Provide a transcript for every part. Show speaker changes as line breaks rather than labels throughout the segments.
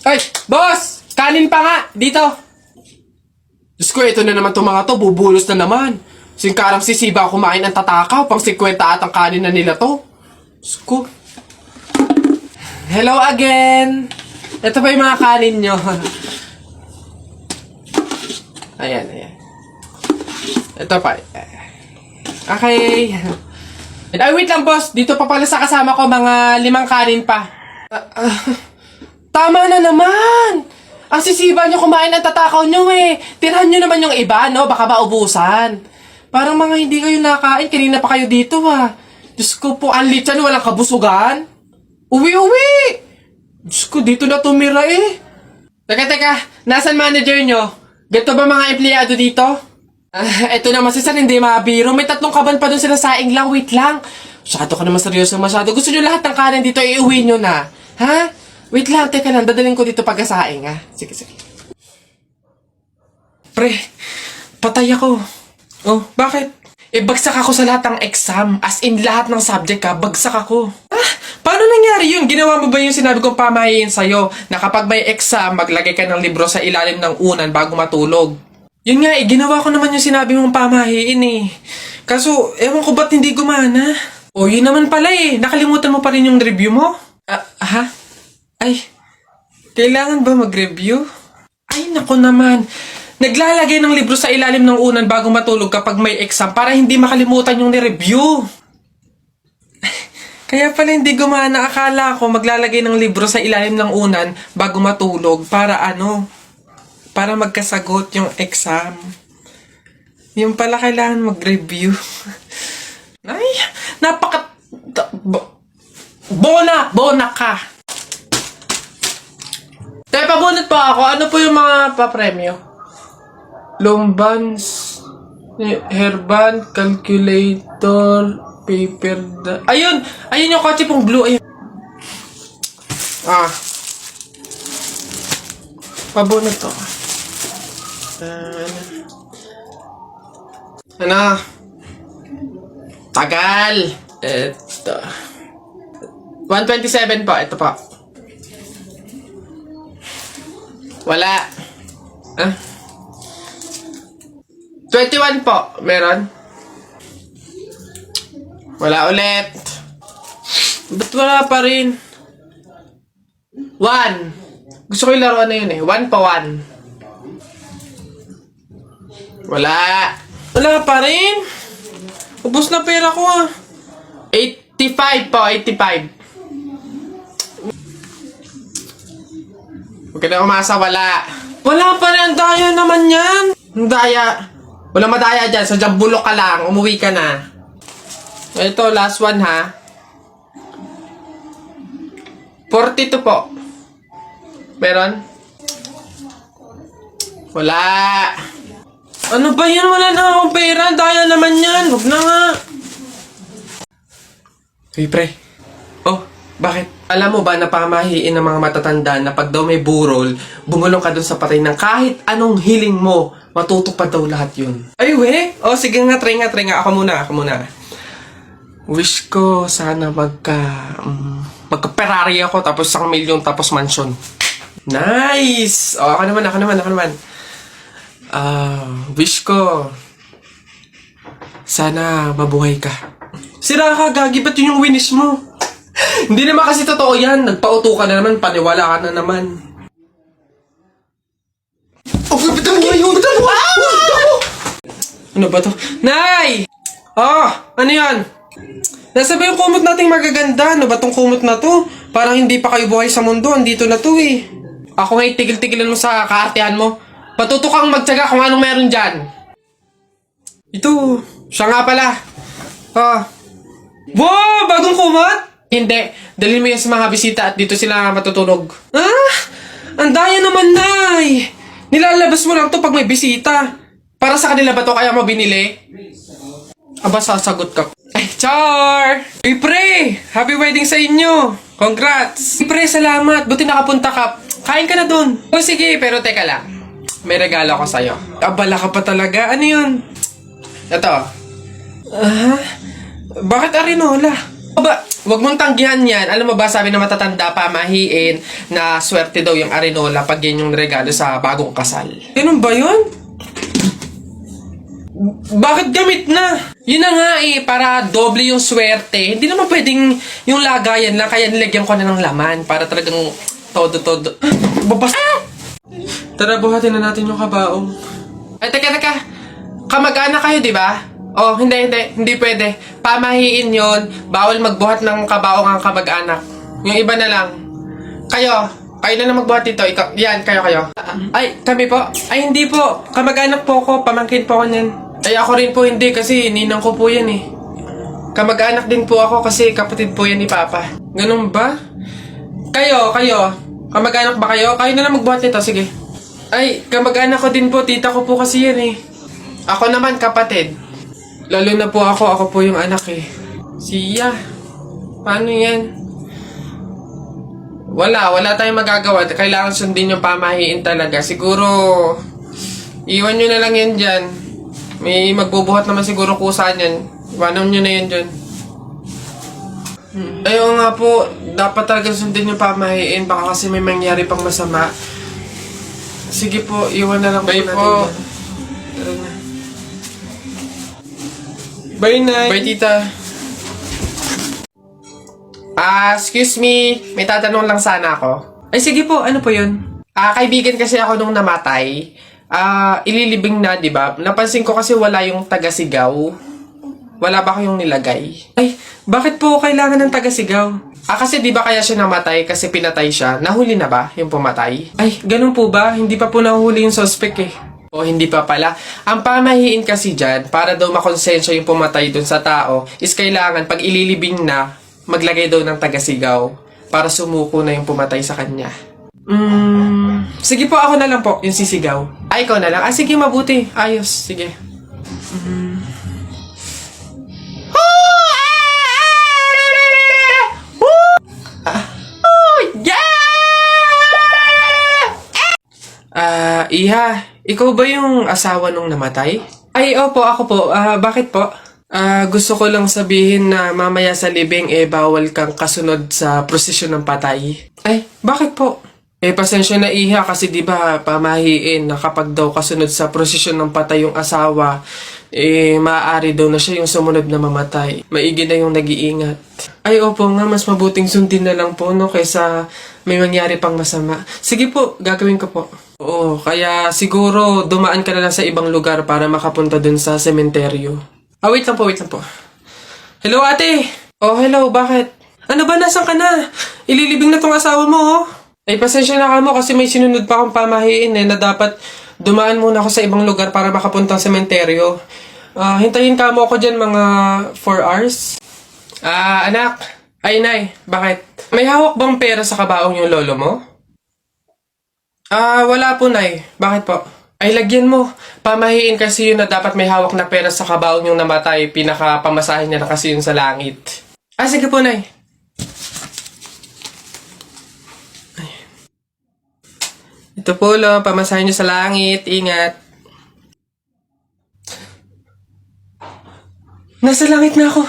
Ay, boss! Kanin pa nga! Dito! Diyos ko, ito na naman itong mga to. Bubulos na naman. Singkarang sisiba kumain ng tatakaw. Pang 50 at ang kanin na nila to. Diyos ko. Hello again! Ito pa yung mga kanin nyo. Ayan, ayan. Ito pa. Okay. Ay, wait lang, boss. Dito pa pala sa kasama ko, mga 5 kanin pa. Tama na naman! Ang sisiba nyo kumain ng tatakaw nyo eh. Tirahan nyo naman yung iba, no? Baka maubusan. Parang mga hindi kayo nakain. Kanina pa kayo dito, ha? Diyos ko po, ang litsan, walang kabusugan. Uwi! Diyos ko, dito na tumira eh. Teka. Nasaan manager nyo? Ganito ba mga empleyado dito? Eto naman si Sir, hindi mabiro. May 3 kaban pa dun sila saing lang. Wait lang. Masyado ka naman seryoso masyado. Gusto nyo lahat ng kanin dito, iuwi nyo na. Ha? Wait lang, teka lang. Dadalhin ko dito pagkasaing, ha? Sige. Pre, patay ako. Oh, bakit? Bagsak ako sa lahat ng exam. As in, lahat ng subject ka, bagsak ako. Paano nangyari yun? Ginawa mo ba yung sinabi kong pamahiin sa'yo na kapag may exam, maglagay ka ng libro sa ilalim ng unan bago matulog? Yun nga ginawa ko naman yung sinabi mong pamahiin eh. Kaso, ewan ko ba't hindi gumana? O, yun naman pala eh. Nakalimutan mo pa rin yung review mo? Ha? Ay, kailangan ba mag-review? Ay, naku naman. Naglalagay ng libro sa ilalim ng unan bago matulog kapag may exam para hindi makalimutan yung ni-review. Kaya pala hindi gumana. Akala ko maglalagay ng libro sa ilalim ng unan bago matulog para para magkasagot yung exam. Yung pala kailangan mag-review. Ay, Bona ka. Tayo, pabunot pa ako. Ano po yung mga papremyo? Lombans, hairband, calculator, paper, ayun yung kotse pong blue. Ayun. Pabunot to. Ano? Tagal. Ito. 127 po. Ito po. Wala. 21 po. Meron? Wala ulit. Ba't wala pa rin? 1. Gusto ko yung laruan na yun eh. 1 pa 1. Wala. Wala pa rin. Ubus na pera ko ah. 85 po. 85. Huwag ka na umasa. Wala. Wala pa rin. Ang daya naman yan. Ang daya. Wala madaya dyan. So dyan bulok ka lang. Umuwi ka na. Ito, last one ha. 42 po. Meron? Wala. Ano ba yan? Wala na akong pera. Daya naman yan. Huwag na nga. Hey, pre. Oh, bakit? Alam mo ba na pamahiin ng mga matatanda na pag daw may burol, bumulong ka dun sa patay ng kahit anong hiling mo, matutupad daw lahat yun. Ay, we? Oh, sige nga, try nga. Ako muna. Wish ko sana magka-Ferrari ako tapos 1 milyon tapos mansion. Nice! Oh, ako naman. Wish ko sana mabuhay ka. Sira ka, gagi. Ba't yun yung winish mo? Hindi naman kasi totoo yan. Nagpauto ka na naman. Paniwala ka na naman. Oh, bitan mo yun! Ano ba to? Nay! Oh, ano yan? Nasa ba yung kumot nating magaganda? Ano ba tong kumot na to? Parang hindi pa kayo buhay sa mundo. Andito na to eh. Ako nga tigil-tigilan mo sa kaartehan mo. Patuto kang magtsaga kung anong meron dyan. Ito. Siya nga pala. Wow! Bagong kumot? Hindi. Dalhin mo yan sa mga bisita at dito sila matutulog. Ang daya naman, Nay! Nilalabas mo lang to pag may bisita. Para sa kanila ba to kaya mo binili? Aba, sasagot ka. Ay, Char! Uy, pre! Happy wedding sa inyo! Congrats! Uy, pre, salamat! Buti nakapunta ka. Kain ka na dun. O, sige, pero teka lang. May regalo ko sa'yo. Abala ka pa talaga. Ano yun? Ito. Bakit arinola? Aba, wag mong tanggihan yan. Alam mo ba, sabi na matatanda pamahiin na swerte daw yung Arinola pag yan yung regalo sa bagong kasal. Ganun ba yun? Bakit gamit na? Yun na nga para doble yung swerte. Hindi naman pwedeng yung lagayan lang, kaya nilagyan ko na ng laman para talagang todo-todo. Babas... Tara, buhatin na natin yung kabaong. Ay, teka. Kamag-anak kayo, di ba? Oh, hindi pwede. Pamahiin yon. Bawal magbuhat ng kabaong ang kamag-anak. Yung iba na lang. Kayo na lang magbuhat dito. Ikaw, yan, kayo. Ay, kami po. Ay, hindi po. Kamag-anak po ko. Pamangkin po ko niyan. Ay, ako rin po hindi kasi ninang ko po yan eh. Kamag-anak din po ako kasi kapatid po yan ni Papa. Ganun ba? Kayo. Kamag-anak ba kayo? Kayo na lang magbuhat nito, sige. Ay, kamag-anak ko din po. Tita ko po kasi yan eh. Ako naman kapatid. Lalo na po ako po yung anak eh. Siya. Paano yan? Wala tayong magagawa. Kailangan sundin yung pamahiin talaga. Siguro, iwan nyo na lang yan dyan. May magbubuhat naman siguro kusa niyan. Iwanan nyo na yan dyan. Ayaw nga po, dapat talaga sundin yung pamahiin. Baka kasi may mangyari pang masama. Sige po, iwan na lang po natin. Bye po. Tara na. Bye, Nay. Bye, Tita. Excuse me. May tatanong lang sana ako. Ay, sige po. Ano po yun? Kaibigan kasi ako nung namatay. Ililibing na, di ba? Napansin ko kasi wala yung taga-sigaw. Wala ba kayong nilagay? Ay, bakit po kailangan ng taga-sigaw? Kasi di ba kaya siya namatay kasi pinatay siya? Nahuli na ba yung pumatay? Ay, ganun po ba? Hindi pa po nahuli yung suspect eh. O hindi pa pala. Ang pamahiin kasi dyan, para daw makonsensya yung pumatay dun sa tao, is kailangan pag ililibing na, maglagay daw ng taga-sigaw para sumuko na yung pumatay sa kanya. Sige po, ako na lang po, yung sisigaw. Ay, ikaw na lang. Sige, mabuti. Ayos, sige. Iha, ikaw ba yung asawa nung namatay? Ay, opo, ako po. Bakit po? Gusto ko lang sabihin na mamaya sa libing bawal kang kasunod sa prosesyon ng patay. Ay, bakit po? Pasensya na Iha kasi di ba pamahiin na kapag daw kasunod sa prosesyon ng patay yung asawa, maaari daw na siya yung sumunod na mamatay. Maigi na yung nag-iingat. Ay, opo nga, mas mabuting sundin na lang po, no, kaysa may mangyari pang masama. Sige po, gagawin ko po. Oo, kaya siguro dumaan ka na lang sa ibang lugar para makapunta dun sa sementeryo. Wait lang po. Hello, ate! Oh, hello, bakit? Ano ba, nasan ka na? Ililibing na tong asawa mo, oh. Ay, pasensya na ka mo kasi may sinunod pa akong pamahiin na dapat dumaan muna ako sa ibang lugar para makapunta sa sementeryo. Hintayin ka mo ako dyan mga 4 hours. Anak. Ay, Nay, bakit? May hawak bang pera sa kabaong yung lolo mo? Wala po, Nay. Bakit po? Ay, lagyan mo. Pamahiin kasi yun na dapat may hawak na pera sa kabaong yung namatay. Pinaka-pamasahin niya na kasi yun sa langit. Sige po, Nay. Ay. Ito po, lo. Pamasahin niyo sa langit. Ingat. Nasa langit na ako.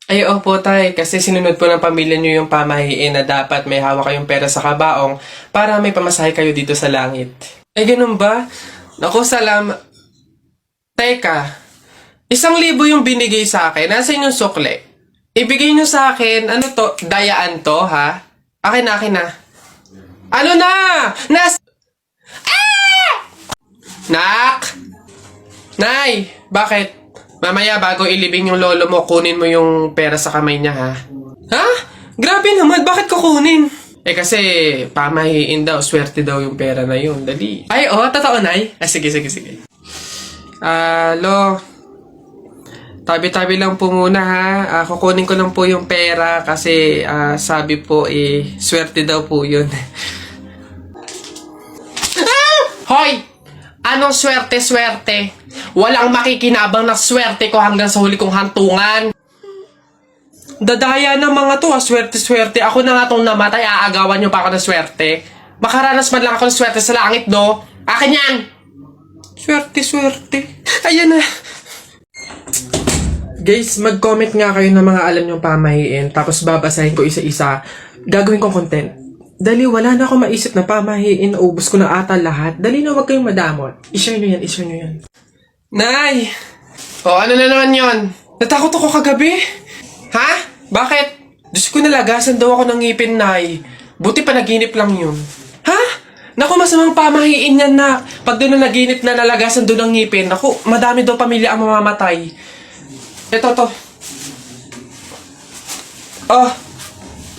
Ay, opo, Tay. Kasi sinunod po ng pamilya niyo yung pamahiin na dapat may hawak kayong pera sa kabaong para may pamasahe kayo dito sa langit. Ay, ganun ba? Naku, salamat. Teka, 1,000 yung binigay sa akin. Nasaan yung sukle? Ibigay nyo sa akin, ano to? Dayaan to, ha? Akin na. Ano na? Nak! Nay! Bakit? Mamaya bago ilibing yung lolo mo, kunin mo yung pera sa kamay niya, ha? Ha? Grabe naman, bakit kukunin? Kasi pamahiin daw, swerte daw yung pera na yun. Dali. Ay, totoo, Nay? Sige. Lo, tabi-tabi lang po muna, ha? Kukunin ko lang po yung pera kasi sabi po, swerte daw po yun. Hoy! Anong swerte? Walang makikinabang na swerte ko hanggang sa huli kong hantungan. Dadaya ng mga to, swerte. Ako na nga tong namatay, aagawan nyo pa ako ng swerte. Makaranas man lang ako ng swerte sa langit, no? Akin yan! Swerte. Ayan na. Guys, mag-comment nga kayo ng mga alam nyong pamahiin, tapos babasahin ko isa-isa. Gagawin kong content. Dali, wala na ako maisip na pamahiin. Ubus ko na ata lahat. Dali na, wag kayong madamot. I-share nyo yan, i-share nyo yan. Nay! O, ano na naman yon? Natakot ako kagabi. Ha? Bakit? Diyos ko, nalagasan daw ako ng ngipin, Nay. Buti pa naginip lang yun. Ha? Naku, masamang pamahiin yan, na. Pag doon na naginip na nalagasan doon ng ngipin, naku, madami daw pamilya ang mamamatay. Ito, to. Oh.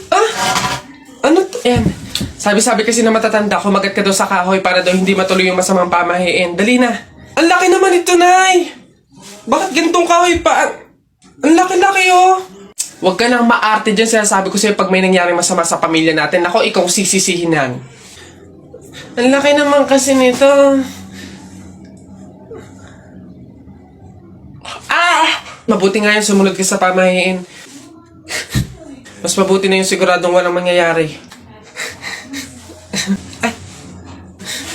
Ah? Ano to? Ayan. Sabi-sabi kasi na matatanda, kumagat ka daw sa kahoy para daw hindi matuloy yung masamang pamahiin. Dali na. Ang laki naman ito, Nay. Bakit ganitong kahoy pa? Ang laki-laki, oh. Huwag ka nang maarte dyan. Sinasabi ko sa'yo pag may nangyaring masama sa pamilya natin. Ako, ikaw sisisihin yan. Ang laki naman kasi nito. Ah! Mabuti nga yung sumunod ka sa pamahiin. Mas mabuti na yung siguradong walang mangyayari. Ay.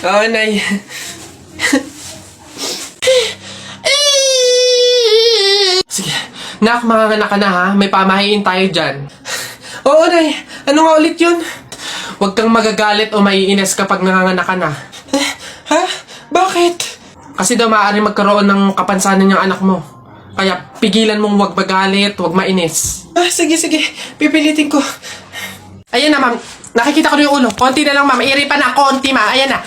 Oo, Nay. Sige. Nak, manganganak ka na ha. May pamahiin tayo dyan. Oo, Nay. Ano nga ulit yun? Huwag kang magagalit o maiinis kapag nanganganak ka na. Ha? Bakit? Kasi daw maaari magkaroon ng kapansanan yung anak mo. Kaya pigilan mong huwag magalit, huwag mainis. Sige. Pipilitin ko. Ayan na, ma'am. Nakikita ko na yung ulo. Konti na lang, ma'am. Iri pa na. Konti, ma'am. Ayan na.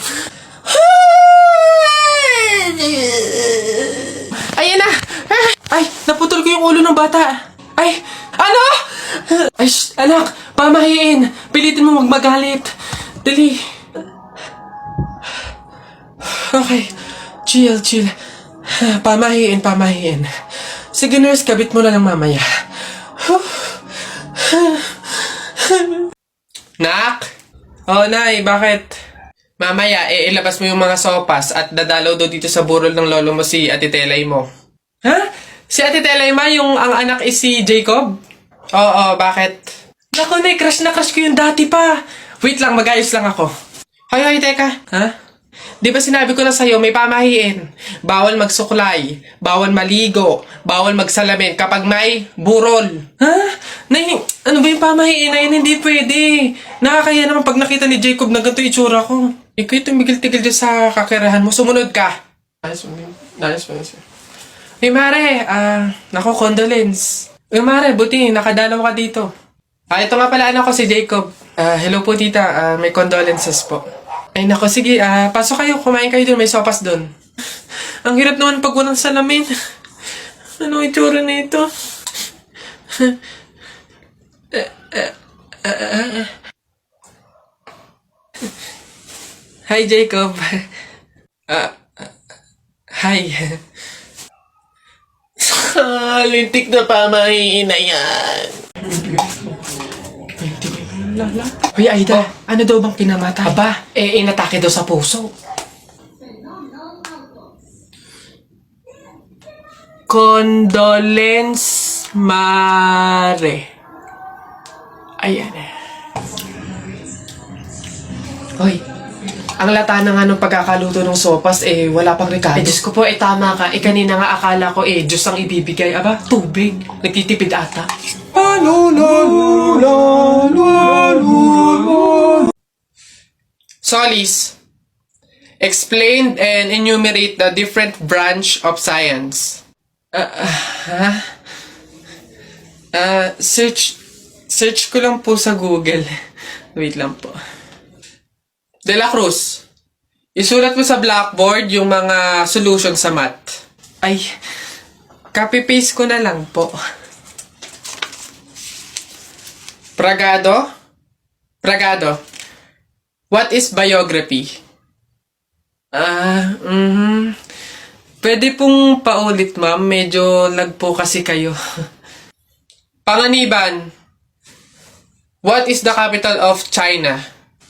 Ayan na. Ay, naputol ko yung ulo ng bata. Ay, ano? Ay, anak. Pamahiin. Pilitin mo huwag magalit. Dali. Okay. Chill. Pamahiin. Sige, nurse, kabit mo na lang mamaya. Nak? Oh, Nay, bakit? Mamaya, ilabas mo yung mga sopas at dadalaw daw dito sa burol ng lolo mo si Ate Telay mo. Ha? Si Ate Telay ma, yung ang anak is si Jacob? Oo, bakit? Naku, Nay, crush na crush ko yung dati pa. Wait lang, mag-ayos lang ako. Hoy, teka. Ha? Di ba sinabi ko na sa'yo, may pamahiin. Bawal magsuklay, bawal maligo, bawal magsalamin kapag may burol. Ha? Nay, ano ba yung pamahiin na yun? Hindi pwede. Nakakaya naman pag nakita ni Jacob na ganito itsura ko. Ikaw yung tumigil-tigil dyan sa kakirahan mo. Sumunod ka. Nice. Hey, Mare. Naku, condolence. Hey, Mare, buti, nakadalaw ka dito. Ito nga pala anak ko si Jacob. Hello po, tita. May condolences po. Ay, nako, sige. Pasok kayo. Kumain kayo dun. May sopas dun. Ang hirap naman pag walang salamin. Anong itsura na ito? Hi, Jacob. Hi. Lintik na pamahiin na yan. Lala. Hoy, Aida, ano daw bang kinamatay? Aba, inatake daw sa puso. Condolence, Mare. Ayan. Hoy, ang lata na nga nung pagkakaluto ng sopas, wala pang rekado. Diyos ko po, tama ka. Kanina nga akala ko, Diyos ang ibibigay. Aba, tubig. Nagtitipid ata. Solis, explain and enumerate the different branch of science. Search ko lang po sa Google. Wait lang po. De La Cruz, isulat mo sa blackboard yung mga solution sa math. Ay, copy-paste ko na lang po. Bragado, what is biography? Pwede pong paulit, ma'am. Medyo lag po kasi kayo. Panganiban, what is the capital of China?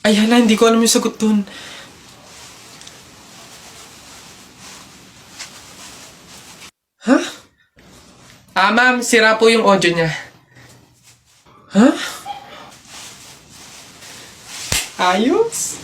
Ay, hala, hindi ko alam yung sagot dun. Huh? Ma'am, sira po yung audio niya. Huh? Ayos?